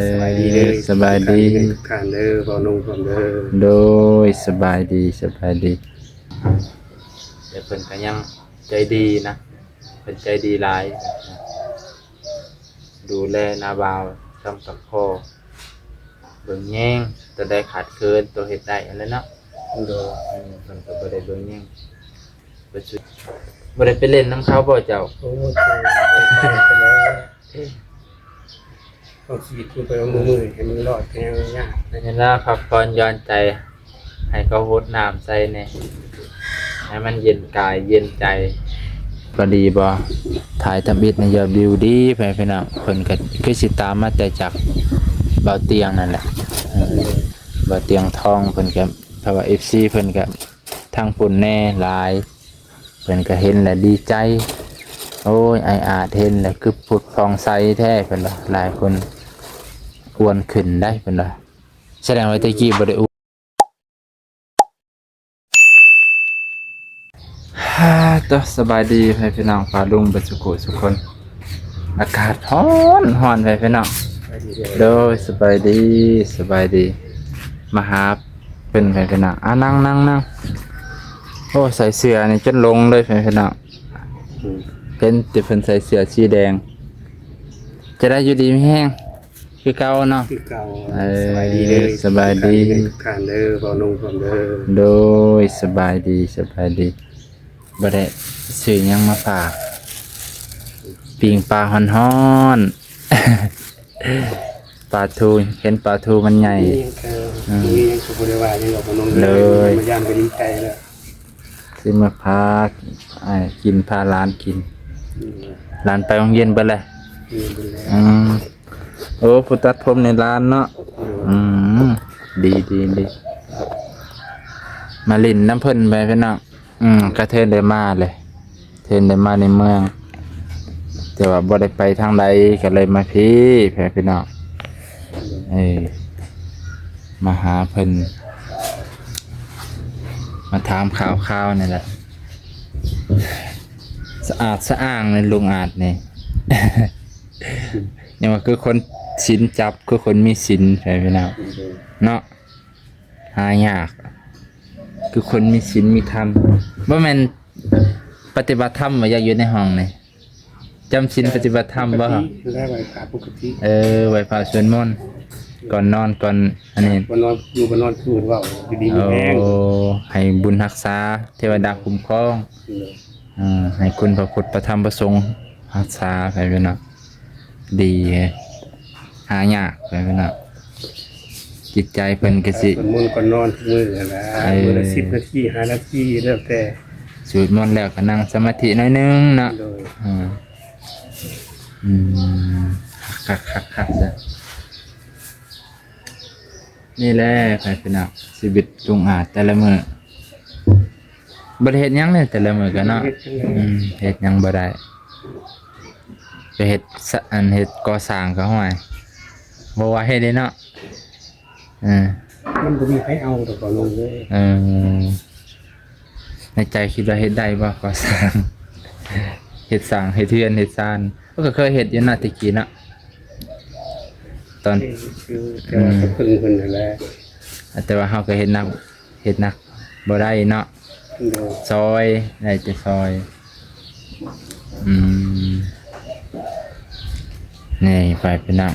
สบายดีเด้อสบายดีทุกท่านเด้อบ่นุ่งพร้อมเด้อโดยสบายดีเดี๋ยวเพิ่นก็ยังใจดีนะเพิ่นใจดีหลายนะดูแลนาบ่าวทำกับพ่อเบิ่งแย่งตัวได้ขาดเคินตัวเฮ็ดได้อันนั้นเนาะโดยเพิ่นก็บ่ได้เบิ่งแย่งบ่ได้ไปเล่นน้ำเขาบ่เจ้าโอ้โหไปแล้วเอาชีวิตไปเอามือให้มันรอดแค่ยาก เวลาพักผ่อนหย่อนใจให้เขารดน้ำใส่แน่ให้มันเย็นกายเย็นใจก็ดีบ่ถ่ายทำอิฐในยอดวิวดีไปน้องเพิ่นก็คือสิตามมาแต่จากเบาเตียงนั่นแหละเบาเตียงทองเพิ่นก็เพราะว่า FC เพิ่นก็ทางปุ่นแน่หลายเพิ่นก็เห็นแล้วดีใจโอ้ยไออาจเห็นแล้วคือผุดฟองใสแท้เพิ่นว่าหลายคนอ้วนขึ้นได้เพิ่นว่าแสดงว่าตะกี้บ่ได้ตัวสบายดีพี่น้องฟ้าลุงบัดสุขสุขคนอากาศร้อนพี่น้องโดยสบายดีมาหาเป็นพี่น้องนั่งโอ้ใส่เสื้อนี่จนลงเลยพี่น้องเป็นติเพิ่นใส่เสื้อสีแดงจะได้อยู่ดีไม่แห้งคือเก่าเนาะคือเก่าสบายดีเด้อสบายดีทุกท่านเด้อบ่นุ่งพร้อมเด้อโดยสบายดีบ่ได้ซื้อหยังมาฝากปิงปลาฮ้อนๆปลาทูเห็นปลาทูมันใหญ่นี่ยังก็บ่ได้ว่ายังบ่นุ่งเลยมาย่างก็ดีใจแล้วซื้อมาพากินพาร้านกินร้านไปโรงเรียนเบิดเลยโอ้ผู้ตัดผมในร้านเนาะดีมาลินน้ำเพิ่นไปพี่น้องกระเทินได้มาเลยเทินได้มาในเมืองแต่ว่าบ่ได้ไปทางใดก็เลยมาพี่น้องมาหาเพิ่นมาถามข่าวนี่แหละสะอาดสะอ้างในลุงอาจนี่ ยังว่าคือคนศีลจับคือคนมีศีลพี่น้องเนาะหายากคือคนมีศีลมีธรรมบ่แม่นปฏิบัติธรรมว่าอยากอยู่ในห้องนี่จำศีลปฏิบัติธรรมบ่แล้วไหว้พระปกติไหว้พระสวดมนต์ก่อนนอนก่อนอันนี้บ่นอนอยู่บ่นอนคือเว้าอยู่ดีมีแรงให้บุญรักษาเทวดาคุ้มครองให้คุณพระพุทธพระธรรมพระสงฆ์รักษาไปพี่น้องดีหายากไปพี่น้องจิตใจเพิ่นก็สิสวดมนต์ก่อนนอนทุกมื้อนั่นล่ะมื้อละ10นาที5นาทีแล้วแต่สวดมนต์แล้วก็นั่งสมาธิหน่อยนึงเนาะคักจ้ะนี่แหละไปพี่น้องชีวิตลุงอาจแต่ละมื้อบ่ได้เฮ็ดหยังเลยแต่ละมื้อก็เนาะเฮ็ดหยังบ่ได้ไปเฮ็ดเฮ็ดก่อสร้างก็ห่วยบ่ว่าเฮ็ดได้เนาะมันบ่มีใครเอาดอกลงเลยในใจคิดว่าเฮ็ดได้บ่ก่อสร้างเฮ็ดสร้างเฮ็ดเรือนเฮ็ดศาลก็เคยเฮ็ดอยู่นะตะกี้เนาะตอนก็เพิ่งเพิ่นนั่นแหละแต่ว่าเฮาก็เฮ็ดนักบ่ได้เนาะซอยได้แต่ซอยนี่ไปพี่น้อง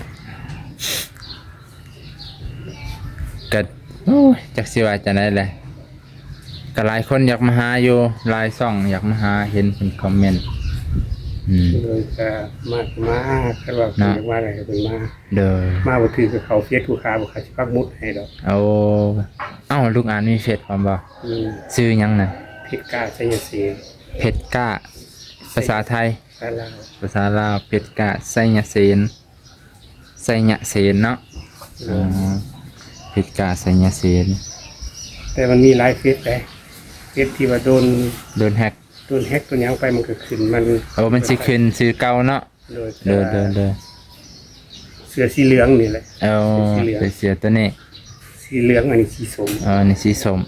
ก็โอ้ยจักสิว่าจะได้แหละก็หลายคนอยากมาหาอยู่หลายช่องอยากมาหาเห็นเพิ่นคอมเมนต์เลยก็มาก็ว่าเพิ่นว่าอะไรก็เพิ่นมาบ่ถือกับเขาเฟซผู้ค้าบ่ค้าสิปักหมุดให้ดอกเอ้าลูกอ่านมีเฟซพร้อมบ่ชื่อหยังน่ะเพชรกล้าชัยเสนเพชรกล้าภาษาไทยภาษาลาวเพชรกล้าชัยเสนเนาะเพชรกล้าชัยเสนแต่มันมีหลายเฟซเฟซที่ว่าโดนแฮกตัวยังไปมันก็ขึ้นมันมันสิขึ้นชื่อเก่าเนาะเด้อเสื้อสีเหลืองนี่แหละเสื้อตัวนี้สีเหลืองอันนี้สีส้มนี่สีส้ม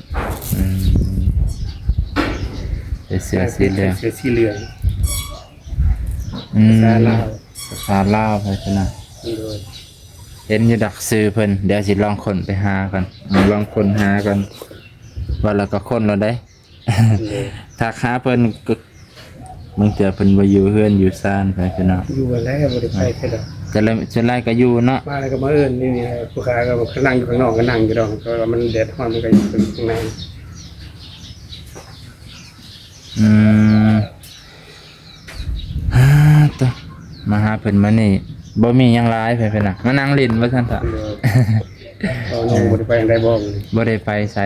เสื้อสีเหลืองภาษาลาวไปนะ เห็นอยู่ดักซื้อเพิ่นเดี๋ยวสิลองคนไปหากันลองคนหากันว่าแล้วก็คนเราได้ ถ้าหาเพิ่นก็มึงเจอเพิ่นบ่อยู่เฮือนอยู่ซ่านไปพี่น้อง อยู่แล้วบ่ได้ไปแค่ดอก จะไล่ก็อยู่เนาะ มาแล้วก็มาเอิ้นนี่ผู้ค้าก็นั่งอยู่ข้างนอกก็นั่งอยู่ดอกเพราะว่ามันแดดร้อนมันก็อยู่ข้างใน อืมต่อมาหาเพิ่นมานี่บ่มีหยังหลายไปเพิ่นน่ะมานั่งเล่นว่าซั่นซะ ตอนน้องบ่ได้ไปได้บ่เลย บ่ได้ไปไส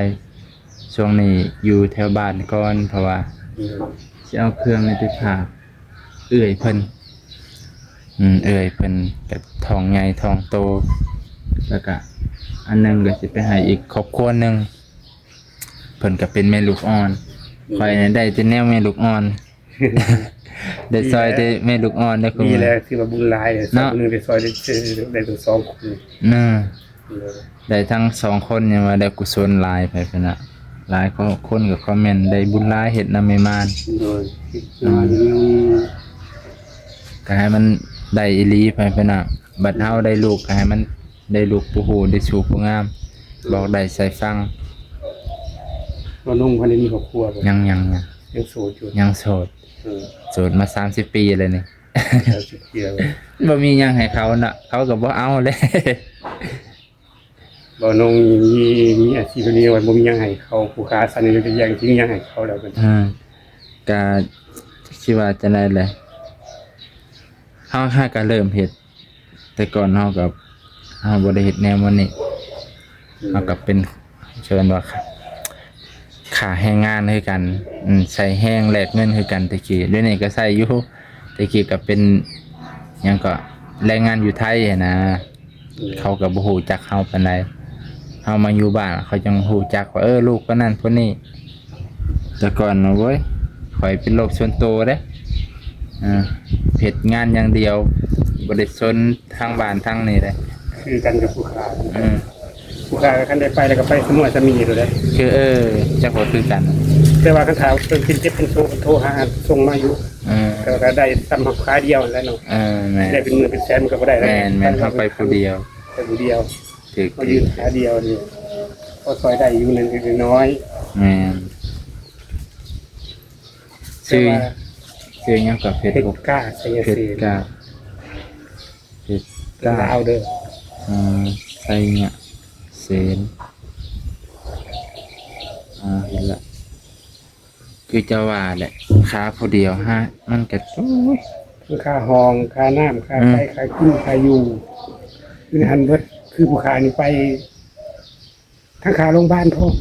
ช่วงนี้อยู่แถวบ้านก่อนเพราะว่าสิเอาเครื่องนี่ไปฝากเอื้อยเพิ่นเอื้อยเพิ่นก็ท้องใหญ่ท้องโตแล้วก็อันหนึงก็สิไปให้อีกครอบครัวหนึงเพิ่นก็เป็นแม่ลูกอ่อนข่อยนี่ได้แต่แนวแม่ลูกอ่อน ได้ซอยได้แม่ลูกอ่อนได้คือ นี่แหละที่ว่าบุญหลายสองนึงได้ซอยได้ถึง2คน ได้ทั้ง2คนยังว่าได้กุศลหลายไปพุ่นน่ะหลายคนก็คอมเมนต์ได้บุญหลายเฮ็ดนำแม่มาน โดย ก็ให้มันได้อีหลีไปพุ่นน่ะบัดเฮาได้ลูกก็ให้มันได้ลูกผู้ฮู้ได้สู่ผู้งามบอกได้ใส่ฟัง ตอนน้องพันนี้มีครอบครัวบ่ ยัง ยังโสดอยู่ ยังโสดโสดมา30ปีเลยนี่ 30ปีแล้ว บ่มีหยังให้เขาน่ะเขาก็บ่เอาเลย บ่น้องมีอาชีพนี้ว่าบ่มีหยังให้เขาผู้ค้าสันนี่จะยังทิ้งหยังให้เขาแล้วกัน ก็สิว่าจะได้แหละเฮาก็เริ่มเฮ็ดแต่ก่อนเฮาบ่ได้เฮ็ดแนวมันนี่เฮาก็เป็นเชิญว่าค่าแรงงานคือกันใช้แรงแลกเงินคือกันแตะกี้เดี๋ยวนี้ก็ใช้อยู่แตะกี้ก็เป็นหยังก็แรงงานอยู่ไทยหั้นนะเขาก็บ่ฮู้จักเฮาปานใดเฮามาอยู่บ้านเขาจังฮู้จักว่าลูกคนนั้นคนนี้แต่ก่อนน่ะเว้ยข่อยเป็นโรคส่วนตัวเด้เฮ็ดงานอย่างเดียวบ่ได้สนทางบ้านทางนี้เด้ คือกันกับผู้ค้าผู้ค้าก็คันได้ไปแล้วก็ไปสมุทรสามีเลย คือจักว่าคือกัน แต่ว่าคันถามเพิ่นกินเจ็บเป็นโทรหาส่งมาอยู่แต่ว่าก็ได้ตำหักค้าเดียวแล้วเนาะแม่น ได้เป็นหมื่นเป็นแสนมันก็บ่ได้แล้ว แม่นเฮาไปผู้เดียว ไปผู้เดียว คือ ก็ยืนขาเดียวนี่ก็ซอยได้อยู่นึงคือน้อย แม่น แต่ ชื่อหยังก็เพชร เพชรกล้าใส่ เพช เสี ร ย กล้าเพชรกล้า ลาวเด้อ ใส่เนี่ยเซนเห็นละคือจะว่าแหละค้าผู้เดียวฮะมันก็โอ้ย ค่าห้องค่าน้ำค่าไฟค่ากินค่าอยู่คือหันเบิดคือผู้ค้านี่ไปทั้งค่าโรงพยาบาลพร้อม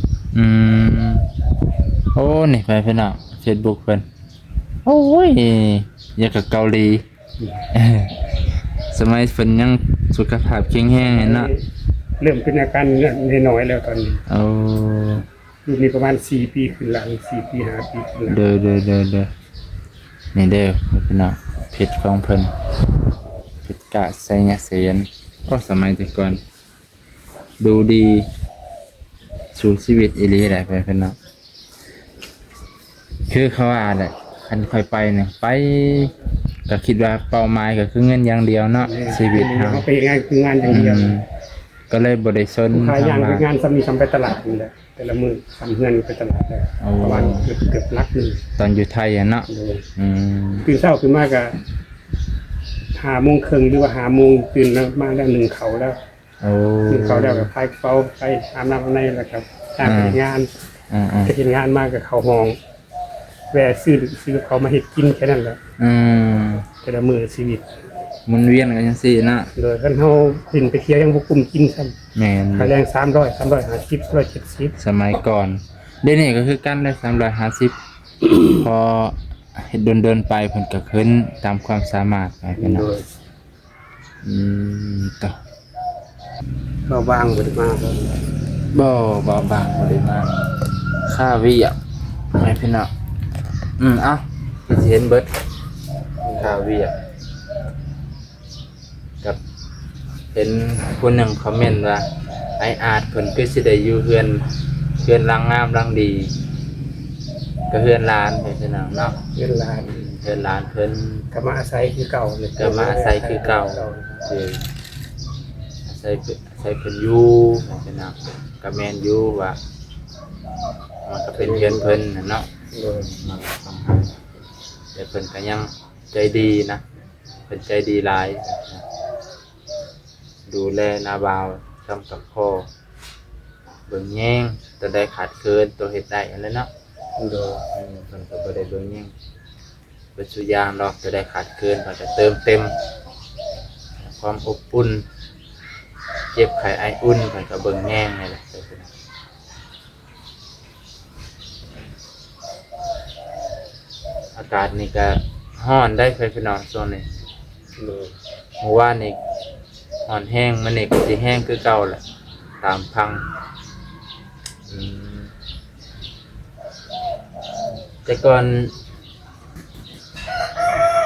โอ้นี่ไปเพิ่นเอา Facebook เพิ่นโอ้ยอย่างกับเกาหลี สมัยเพิ่นยังสุขภาพแข็งแรงเนาะ เริ่มเป็นอาการน้อยๆแล้วตอนนี้ เอา ลูกนี้ประมาณ4ปีขึ้นหลัง4ปี5ปีขึ้นหลัง เด้อนี่เด้อเพิ่นเอาเพชรของเพิ่นเพชรกะไสยเสนก็สมัยแต่ก่อนดูดีสู่ชีวิตอีหลีได้ไปเพิ่นเนาะคือเขาว่าแหละคันค่อยไปเนี่ยไปก็คิดว่าเป้าหมายก็คือเงินอย่างเดียวเนาะชีวิตเฮา ไปงานคืองานอย่างเดียว ก็เลยบ่ได้สน ขายย่าง ท คืองานซ้ำนี่ซ้ำไปตลาดนี่แหละแต่ละมื้อซ้ำเฮือนไปตลาดได้ประมาณเกือบลักนึง ตอนอยู่ไทยอะเนาะตื่นเช้าขึ้นมาก็5:30นหรือว่า5:00นตื่นแล้วมาแล้ว1เขาแล้ว นึ่งเขาแล้วก็พายเขาไปอาบน้ำในแล้วครับไปงานไปเฮ็ดงานมาก็เข้าห้องแวะซื้อเขามาเฮ็ดกินแค่นั้นแหละแต่ละมื้อชีวิต หมุนเวียนกันจังซี่เนาะ โดยคันเฮากินไปเที่ยวยังบ่คุ้มกินซ้ำ แม่น ค่าแรง300 350 170สมัยก่อนเดี๋ยวนี้ก็คือกันได้350 พอเฮ็ดเดินๆไปเพิ่นก็ขึ้นตามความสามารถไปเพิ่นเนาะต่อ เราวางบ่ได้มาบ่ บ่บางบ่ได้มาค่าวิอ่ะให้พี่น้องเอ้าสิเห็นเบิดค่าวิอ่ะกับเห็นคนหนึ่งคอมเมนต์ว่าไออาร์ตเพิ่นคือสิได้อยู่เฮือนรังงามรังดีก็เฮือนลานไปพี่น้องเนาะ เงินล้าน เฮือนลานเพิ่น ก็มาอาศัยคือเก่าเลย ก็มาอาศัยคือเก่าคืออาศั ใส่เพิ่นอยู่พี่น้องก็แม่นอยู่ว่ามันก็เป็นเพื่อนเพิ่นน่ะเนาะ โดย มันก็ต้องให้แต่เพิ่นก็ยังใจดีนะเพิ่นใจดีหลายดูแลนาบ่าวทำกับพ่อเบิ่งแย่งตัวใดขาดเกินตัวเฮ็ดได้อันนั้นเนาะ โดย เพิ่นก็บ่ได้เบิ่งแย่งเบิดสุอยางดอกตัวใดขาดเกินเพิ่นก็เติมเต็มความอบอุ่นเจ็บไข้ไออุ่นเพิ่นก็เบิ่งแย่งนี่แหละอากาศนี่ก็ร้อนได้พี่น้องช่วงนี้ โดย เมื่อวานนี่อ่อนแห้งมันนี่ก็สิแห้งคือเก่าแหละตามพังแต่ก่อน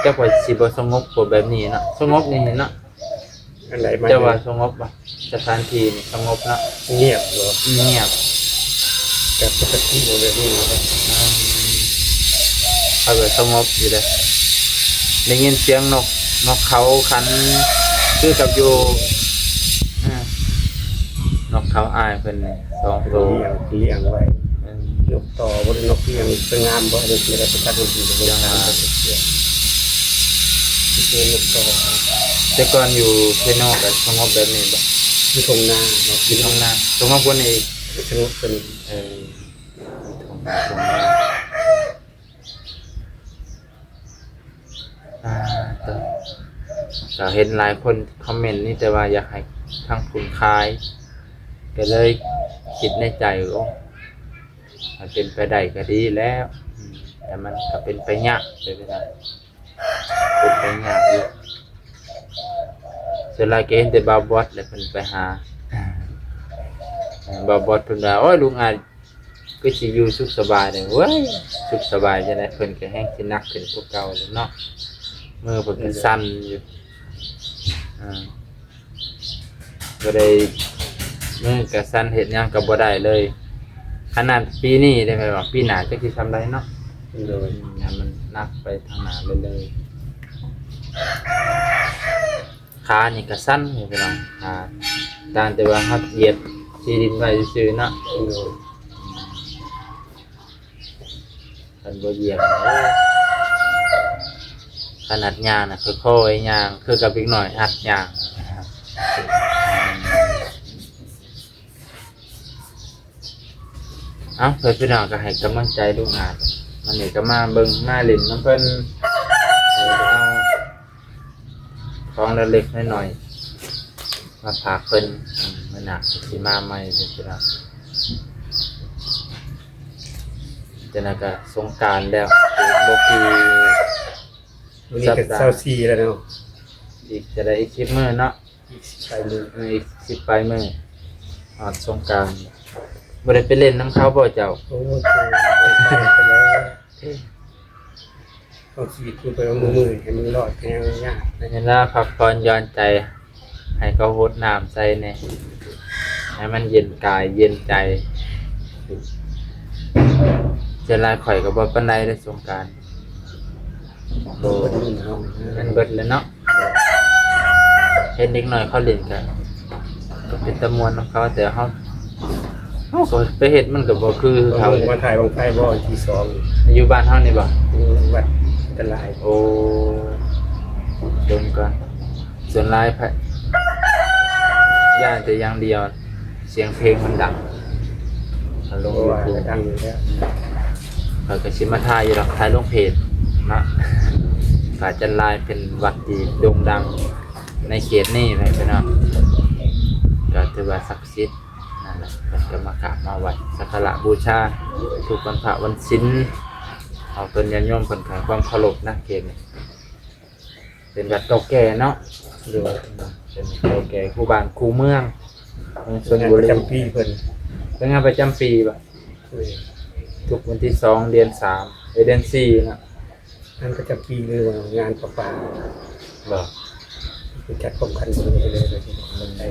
จะว่าสิบ่สงบกว่าแบบนี้เนาะสงบนี่เนาะ อันไหนมา จะว่าสงบบ่สถานที่นี่สงบเนาะ เงียบเหรอ เงียบ กับปกติแบบนี้นะ เอาแบบสงบอยู่เลยได้ยินเสียงนกเขาขันคือกับอยู่นกเขาอายเพิ่นนี่2ตัว เลี้ยงไว้นกต่อบนนกเลี้ยงเป็นงามบ่ได้ที่ได้ประกันที่เป็นงามเป็นนกต่อ แต่ก่อนอยู่เทโนก็สงบแบบนี้บ่ ที่ตรงหน้าเนาะ อยู่ตรงหน้าสงบกว่านี้ สงบเป็น ตรงหน้าก็เห็นหลายคนคอมเมนต์นี่แต่ว่าอยากให้ทางคุณคายก็เลยคิดในใจว่าถ้าเป็นไปได้ก็ดีแล้วแต่มันก็เป็นไปยากเลยนะเป็นไปยากอยู่ส่วนหลายก็เห็นแต่บาบอสเลยเพิ่นไปหาบาบอสเพิ่นว่าโอ้ยลุงอาจก็สิอยู่สุขสบายเลยเว้ยสุขสบายจังได๋เพิ่นก็แฮงสิหนักขึ้นกว่าเก่าเลยเนาะมือเพิ่นก็สั่นอยู่ก็ได้มือก็สั่นเฮ็ดหยังก็บ่ได้เลยขนาดปีนี้ได้ไหมว่าปีหน้าจักสิทำได้เนาะ โดย มันนักไปทางหน้าเลยขานี่ก็สั่นอยู่พี่น้องขาการแต่ว่าเฮาเหยียบที่ดินไว้ซื่อๆเนาะ โดย คันบ่เหยียบขนาดย่างน่ะค่อยๆย่างคือกับอีกหน่อยอัดย่างนะครับเอ้าเพื่อนพี่น้องก็ให้กำลังใจลูกงานมันนี่ก็มาเบิ่งมาเล่นน้ำเพิ่นเอาของเล็กๆน้อยๆมาฝากเพิ่นมันหนักสิมาใหม่เพิ่นพี่น้องจะน่าก็สงกรานต์แล้วบ่กี่ วันนี้ก็24แล้วเนาะ อีกจะได้อีก10มื้อเนาะ ไปมือ อีก10ปลายมื้อฮอดสงกรานต์บ่ได้ไปเล่นน้ำเขาบ่เจ้า โอ้โหไปแล้วเอาชีวิตคุณไปเอามือให้มันรอดแค่ยาก เห็นว่าพักผ่อนหย่อนใจให้เขารดน้ำใส่แน่ให้มันเย็นกายเย็นใจจะลายข่อยก็บ่ปานใดได้สงกรานต์ โดยเนาะ มันเบิดแล้วเนาะเห็นเด็กน้อยเขาเล่นกันก็เป็นตะมวนของเขาแต่เฮาก็ไปเฮ็ดมันก็บ่คือ เขา เขา Vâng, มาถ่ายบางไฟบ่ที่2 อยู่บ้านเฮานี่บ่ วัดอันตราย โอ้โดนก่อนส่วนลายไผย่านแต่อย่างเดียว เสียงเพลงมันดังเอาลง เพราะว่า YouTube ดังอยู่แล้ว เขาก็สิมาถ่ายอยู่หรอกถ่ายลงเพจเนาะกาจันลายเป็นวัดที่โด่งดังในเขตนี้ไปพี่น้องก็ถือว่าศักดิ์สิทธิ์นั่นแหละเป็นก็มากราบมาไหว้สักการะบูชาทุกวันพระวันศีลเอาต้นยันโยมเพิ่นให้ความเคารพนะเขตนี้เป็นวัดเก่าแก่เนาะหรือว่าเป็นเก่าแก่คู่บ้านคู่เมืองช ส่วน ล งาน บุ ประ รี จำปีเพิ่น เป็นงานประจำปีป่ะทุกวันที่2 เดือน 3 เดือน 4นะ งานประจำปีหรือว่างานประปา บ่ คือจัดป้องกันบ่ได้เลยมันได้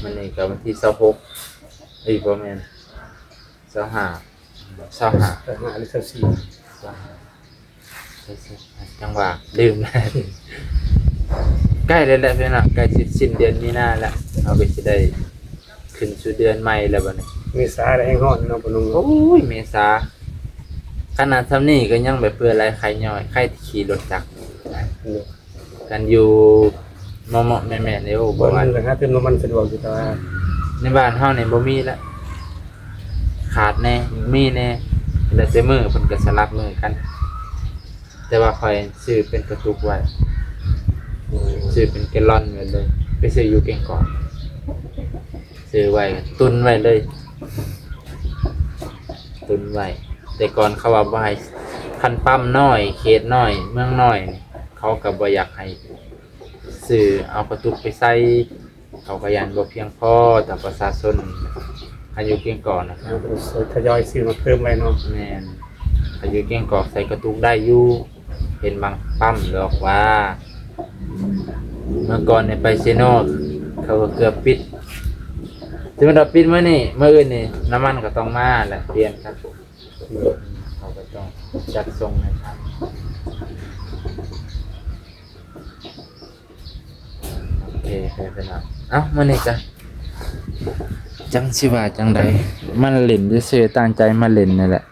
มันนี่ก็วันที่26บ่แม่น25 25 หรือ24 จังหวะลืมแล้ว ใกล้แล้วแหละพี่น้องใกล้สิสิ้นเดือนมีนาแล้วเอาไปสิได้ขึ้นสู่เดือนใหม่แล้วบัดนี้ เมษาได้แห้งฮ้อนเนาะปะลุง โอ้ยเมษาขนาดซำนี้ก็ยังแบบเปื้อนไรไข่ย่อยไข่ที่ขี่รถจักรกันอยู่เหมาะๆแม่ๆในโอ้ บ่ บ่ว่า มันก็หาเติมน้ำมันสะดวกอยู่แต่ว่า ในบ้านเฮานี่บ่มีแล้วขาดแน่มีแน่แล้วแต่มื้อเพิ่นก็สลับมื้อกัน แต่ว่าข่อยซื้อเป็นกระตุกไว้ซื้อเป็นแกลลอนไว้เลย ไปซื้ออยู่เก่งก่อนซื้อไว้ตุนไว้เลย ตุนไว้ แต่ก่อนเขาว่าบ่ให้คันปั๊มน้อยเขตน้อย เมืองน้อยนี่เขาก็บ่อยากให้ซื้อเอากระตุกไปใส่เขาก็ยันบ่เพียงพอต่อประชาชนอายุเก่งก่อนนะครั เรา บ ก็ทยอยซื้อมาเพิ่มไว้เนาะ แม่นอายุเก่งกอกใส่กระตุกได้อยู่เห็นบางปั๊มหรอกว่า เมื่อก่อนในไปเซโนเขาก็เกือบปิดถึงเราปิดเมื่อนี่เมื่ออื่นนี่น้ำมันก็ต้องมาแหละเปลี่ยนครับเขาก็ต้องจัดส่งนะครับ โอเคไปนะเอ้ามื่อนี้กันจังสิว่าจังใดมันเล่นซื่อๆตั้งใจมาเล่นนี่แหละ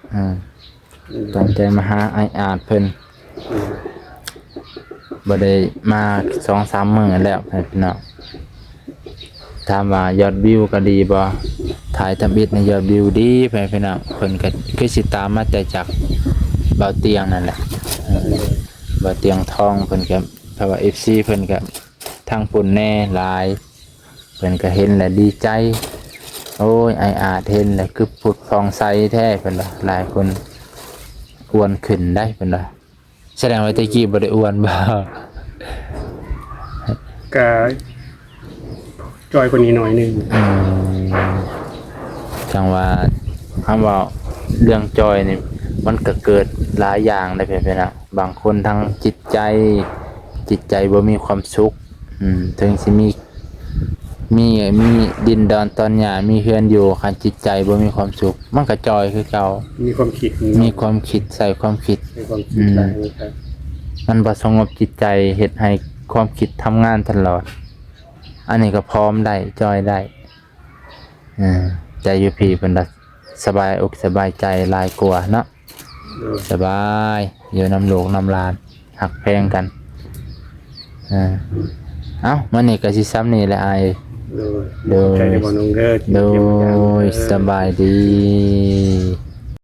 ตั้งใจมาหาไออาร์ตเพิ่นบ่ได้มา 2-3 มื้อแล้วให้พี่น้องถามว่ายอดวิวก็ดีบ่ถ่ายทำอิฐในยอดวิวดีไปพี่น้องเพิ่นก็คือสิตามมาแต่จากเบาเตียงนั่นแหละเบาเตียงทองเพิ่นก็เพราะว่า FC เพิ่นก็ทางปุ่นแน่หลายเพิ่นก็เห็นแล้วดีใจโอ้ยไออาร์ตเห็นแล้วคือผุดฟองใสแท้เพิ่นว่าหลายคนอ้วนขึ้นได้เพิ่นว่าแสดงว่าตะกี้บ่ได้อ้วนบ่ ก็จอยกว่านี้หน่อยหนึง จังว่าคำว่าเรื่องจอยนี่มันก็เกิดหลายอย่างได้เพิ่นนะบางคนทั้งจิตใจบ่มีความสุขถึงสิมีดินดอนตอนหญ้ามีเฮือนอยู่คันจิตใจบ่มีความสุขมันก็จอยคือเก่า มีความคิด มีความคิดใส่ความคิด มีความคิดได้ครับ มันบ่สงบจิตใจเฮ็ดให้ความคิดทำงานตลอด อันนี้ก็พร้อมได้จอยได้ใจอยู่พี่เพิ่นก็สบายอกสบายใจหลายกว่าเนาะสบายอยู่นำลูกนำหลานหักแพงกันเอ้ามื้อนี้ก็สิซ้ำนี่แหละอ้ายโดย ใจบ่น้องเด้อ โดยสบายดี